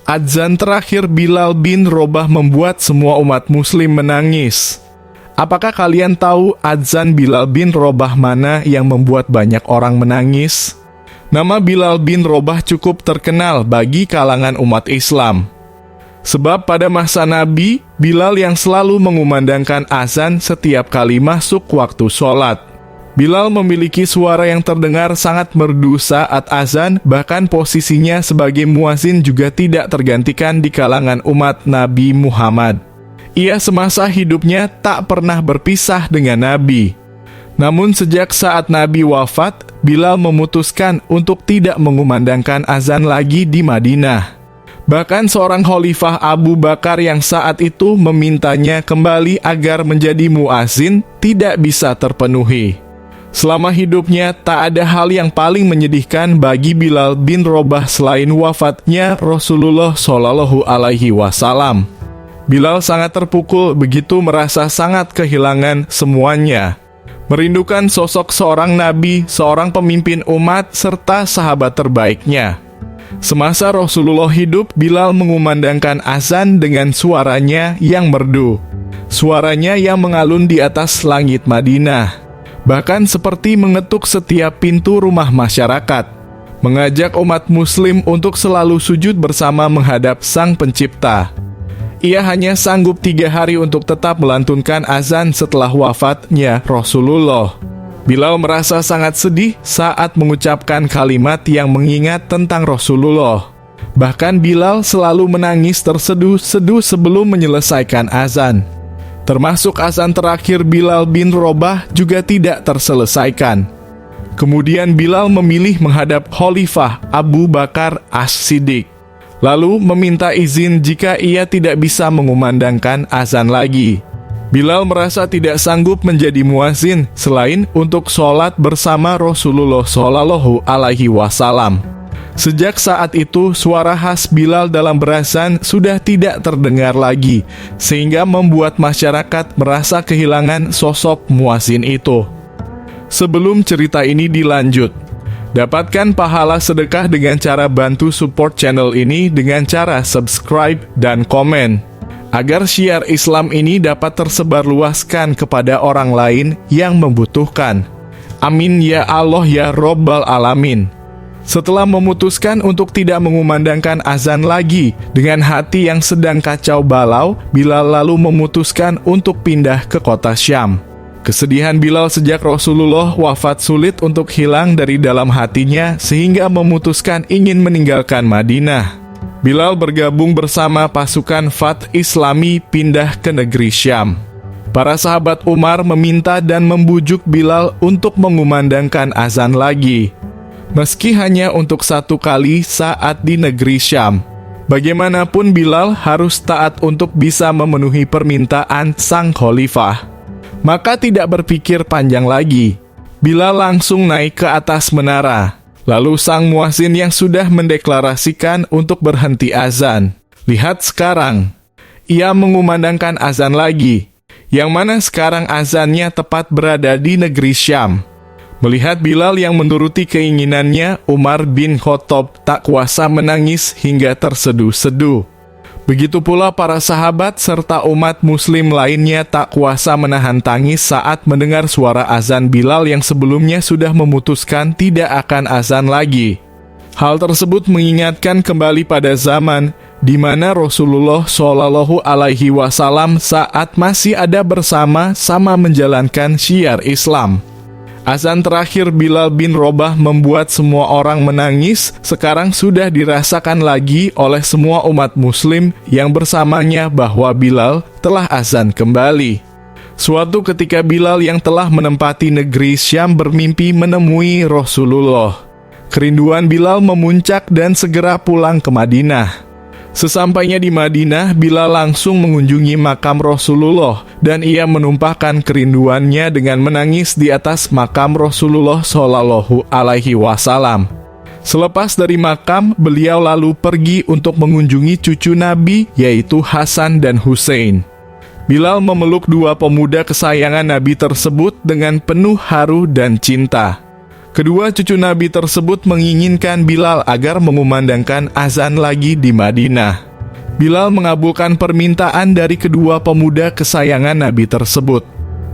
Adzan terakhir Bilal bin Rabah membuat semua umat muslim menangis. Apakah kalian tahu adzan Bilal bin Rabah mana yang membuat banyak orang menangis? Nama Bilal bin Rabah cukup terkenal bagi kalangan umat Islam. Sebab pada masa Nabi, Bilal yang selalu mengumandangkan azan setiap kali masuk waktu sholat. Bilal memiliki suara yang terdengar sangat merdu saat azan, bahkan posisinya sebagai muazin juga tidak tergantikan di kalangan umat Nabi Muhammad. Ia semasa hidupnya tak pernah berpisah dengan Nabi. Namun sejak saat Nabi wafat, Bilal memutuskan untuk tidak mengumandangkan azan lagi di Madinah. Bahkan seorang khalifah Abu Bakar yang saat itu memintanya kembali agar menjadi muazin tidak bisa terpenuhi. Selama hidupnya, tak ada hal yang paling menyedihkan bagi Bilal bin Rabah selain wafatnya Rasulullah Shallallahu Alaihi Wasallam. Bilal sangat terpukul begitu merasa sangat kehilangan semuanya. Merindukan sosok seorang nabi, seorang pemimpin umat, serta sahabat terbaiknya. Semasa Rasulullah hidup, Bilal mengumandangkan azan dengan suaranya yang merdu. Suaranya yang mengalun di atas langit Madinah. Bahkan seperti mengetuk setiap pintu rumah masyarakat, mengajak umat muslim untuk selalu sujud bersama menghadap Sang Pencipta. Ia hanya sanggup 3 hari untuk tetap melantunkan azan setelah wafatnya Rasulullah. Bilal merasa sangat sedih saat mengucapkan kalimat yang mengingat tentang Rasulullah. Bahkan Bilal selalu menangis terseduh-seduh sebelum menyelesaikan azan. Termasuk azan terakhir Bilal bin Rabah juga tidak terselesaikan. Kemudian Bilal memilih menghadap Khalifah Abu Bakar As-Siddiq, lalu meminta izin jika ia tidak bisa mengumandangkan azan lagi. Bilal merasa tidak sanggup menjadi muazin selain untuk sholat bersama Rasulullah Shallallahu Alaihi Wasallam. Sejak saat itu, suara khas Bilal dalam berazan sudah tidak terdengar lagi, sehingga membuat masyarakat merasa kehilangan sosok muazin itu. Sebelum cerita ini dilanjut, dapatkan pahala sedekah dengan cara bantu support channel ini dengan cara subscribe dan komen, agar syiar Islam ini dapat tersebarluaskan kepada orang lain yang membutuhkan. Amin ya Allah ya Rabbal Alamin. Setelah memutuskan untuk tidak mengumandangkan azan lagi, dengan hati yang sedang kacau balau, Bilal lalu memutuskan untuk pindah ke kota Syam. Kesedihan Bilal sejak Rasulullah wafat sulit untuk hilang dari dalam hatinya, sehingga memutuskan ingin meninggalkan Madinah. Bilal bergabung bersama pasukan Fath Islami pindah ke negeri Syam. Para sahabat Umar meminta dan membujuk Bilal untuk mengumandangkan azan lagi, meski hanya untuk 1 kali saat di negeri Syam. Bagaimanapun Bilal harus taat untuk bisa memenuhi permintaan sang khalifah. Maka tidak berpikir panjang lagi, Bilal langsung naik ke atas menara. Lalu sang muazin yang sudah mendeklarasikan untuk berhenti azan. Lihat sekarang, ia mengumandangkan azan lagi, yang mana sekarang azannya tepat berada di negeri Syam. Melihat Bilal yang menuruti keinginannya, Umar bin Khattab tak kuasa menangis hingga terseduh-seduh. Begitu pula para sahabat serta umat muslim lainnya tak kuasa menahan tangis saat mendengar suara azan Bilal yang sebelumnya sudah memutuskan tidak akan azan lagi. Hal tersebut mengingatkan kembali pada zaman di mana Rasulullah Shallallahu Alaihi Wasallam saat masih ada bersama-sama menjalankan syiar Islam. Azan terakhir Bilal bin Rabah membuat semua orang menangis, sekarang sudah dirasakan lagi oleh semua umat muslim yang bersamanya bahwa Bilal telah azan kembali. Suatu ketika Bilal yang telah menempati negeri Syam bermimpi menemui Rasulullah. Kerinduan Bilal memuncak dan segera pulang ke Madinah. Sesampainya di Madinah, Bilal langsung mengunjungi makam Rasulullah dan ia menumpahkan kerinduannya dengan menangis di atas makam Rasulullah Shallallahu Alaihi Wasallam. Selepas dari makam, beliau lalu pergi untuk mengunjungi cucu Nabi, yaitu Hasan dan Hussein. Bilal memeluk 2 pemuda kesayangan Nabi tersebut dengan penuh haru dan cinta. Kedua cucu Nabi tersebut menginginkan Bilal agar mengumandangkan azan lagi di Madinah. Bilal mengabulkan permintaan dari kedua pemuda kesayangan Nabi tersebut.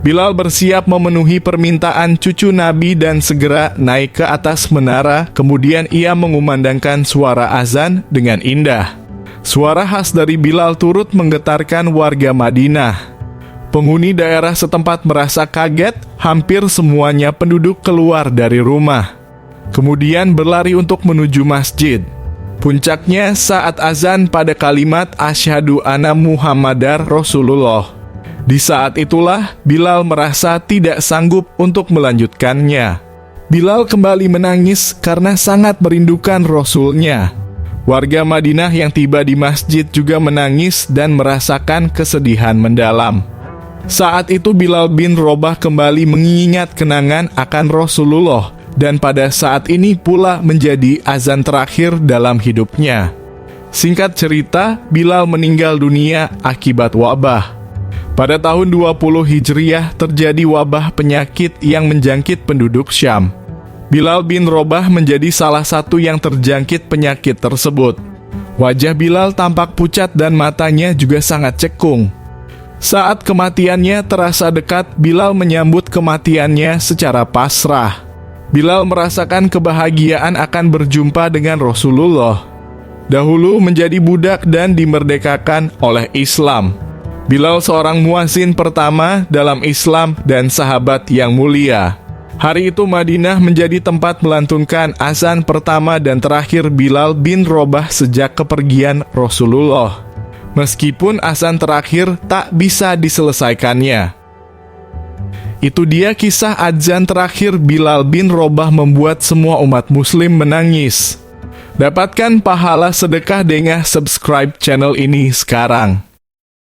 Bilal bersiap memenuhi permintaan cucu Nabi dan segera naik ke atas menara, kemudian ia mengumandangkan suara azan dengan indah. Suara khas dari Bilal turut menggetarkan warga Madinah. Penghuni daerah setempat merasa kaget, hampir semuanya penduduk keluar dari rumah. Kemudian berlari untuk menuju masjid. Puncaknya saat azan pada kalimat Asyhadu anna Muhammadar Rasulullah. Di saat itulah Bilal merasa tidak sanggup untuk melanjutkannya. Bilal kembali menangis karena sangat merindukan Rasulnya. Warga Madinah yang tiba di masjid juga menangis dan merasakan kesedihan mendalam. Saat itu Bilal bin Robah kembali mengingat kenangan akan Rasulullah, dan pada saat ini pula menjadi azan terakhir dalam hidupnya. Singkat cerita, Bilal meninggal dunia akibat wabah. Pada tahun 20 Hijriah terjadi wabah penyakit yang menjangkit penduduk Syam. Bilal bin Robah menjadi salah satu yang terjangkit penyakit tersebut. Wajah Bilal tampak pucat dan matanya juga sangat cekung. Saat kematiannya terasa dekat, Bilal menyambut kematiannya secara pasrah. Bilal merasakan kebahagiaan akan berjumpa dengan Rasulullah. Dahulu menjadi budak dan dimerdekakan oleh Islam. Bilal seorang muazin pertama dalam Islam dan sahabat yang mulia. Hari itu Madinah menjadi tempat melantunkan azan pertama dan terakhir Bilal bin Robah sejak kepergian Rasulullah. Meskipun azan terakhir tak bisa diselesaikannya. Itu dia kisah azan terakhir Bilal bin Robah membuat semua umat muslim menangis. Dapatkan pahala sedekah dengan subscribe channel ini sekarang.